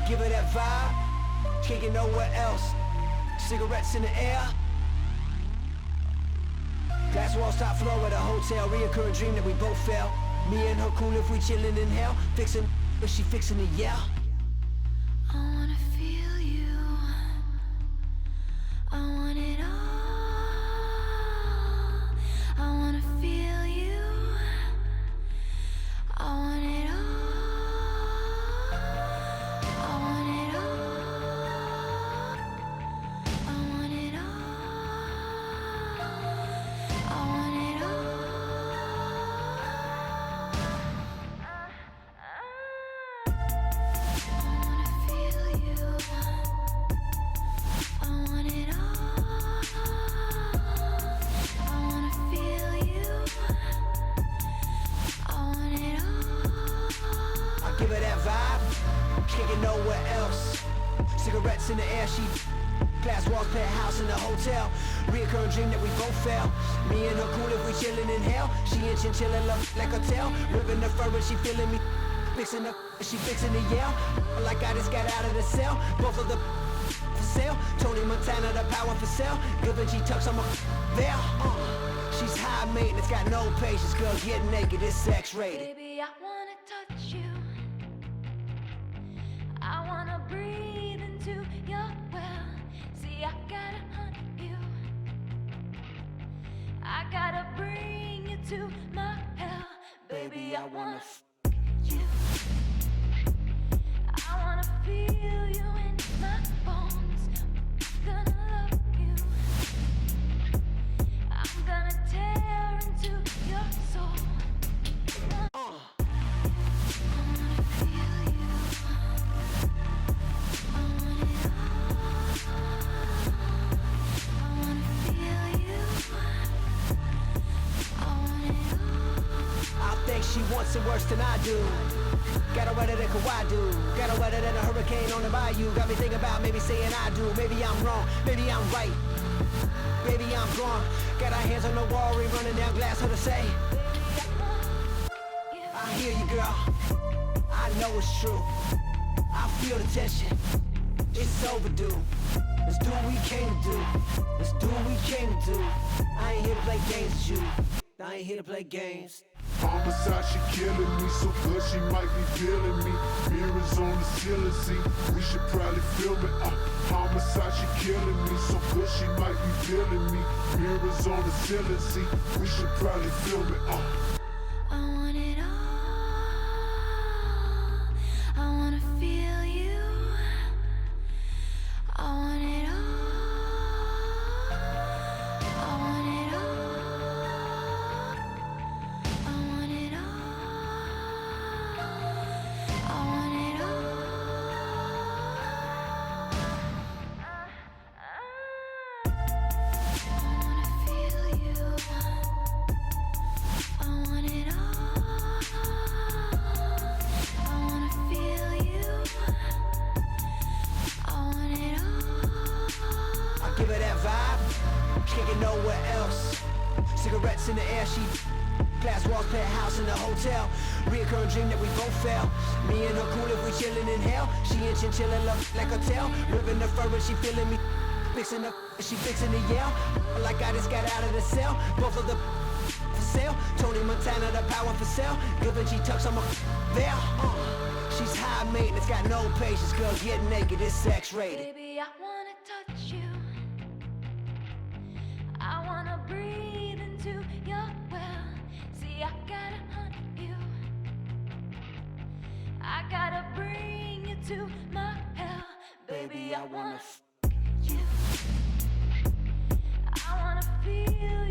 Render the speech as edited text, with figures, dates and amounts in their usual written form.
give her that vibe, can't get nowhere else. Cigarettes in the air, glass walls, top floor at a hotel. Reoccurring dream that we both fell. Me and her cool if we chillin' in hell. Fixin', but she fixin' to yell. I wanna feel you, I want it all. I wanna feel you, I want it all. I want it all, I want it all. I want it all. Nowhere else. Cigarettes in the air, she glass walls, penthouse in the hotel. Reoccurring dream that we both fell. Me and her cool if we chillin' in hell. She and chinchilla love like a tail. Ripping the fur and she feeling me. Fixing the she fixing the yell. Like I just got out of the cell. Both of the for sale. Tony Montana, the power for sale. Good G tucks on my veil. She's high maintenance, got no patience. Girl, get naked, it's X-rated. Baby, I wanna touch you, I wanna breathe into your well. See, I gotta hunt you, I gotta bring you to my hell. Baby, I wanna you, I wanna feel you in my bones. I'm gonna love you, I'm gonna tear into your soul. She wants it worse than I do. Got her wetter than Kawhi do. Got her wetter than a hurricane on the bayou. Got me thinking about maybe saying I do. Maybe I'm wrong, maybe I'm right. Maybe I'm gone. Got our hands on the wall, we running down glass, her to say I hear you, girl, I know it's true. I feel the tension, it's overdue. Let's do what we came to do. Let's do what we came to do. I ain't here to play games with you. I ain't here to play games. Homicide, she killing me so good she might be feeling me. Mirrors on the ceiling, see, we should probably film it. Homicide, she killing me so good she might be feeling me. Mirrors on the ceiling, see, we should probably film it. I want it all, I wanna feel you, I want it all. Nowhere else. Cigarettes in the air, she glass walls, penthouse in the hotel. Reoccurring dream that we both fell. Me and her cool if we chillin' in hell. She and chinchilla love like a tail. Ripping the fur and she feeling me. Fixing the she fixing the yell. Like I just got out of the cell. Both of the for sale. Tony Montana, the power for sale. Good G tucks on my veil. She's high maintenance, got no patience. Girl, get naked, it's X-rated. Baby, I wanna touch you, I wanna breathe into your well. See, I gotta hunt you, I gotta bring you to my hell. Baby, I wanna you, I wanna feel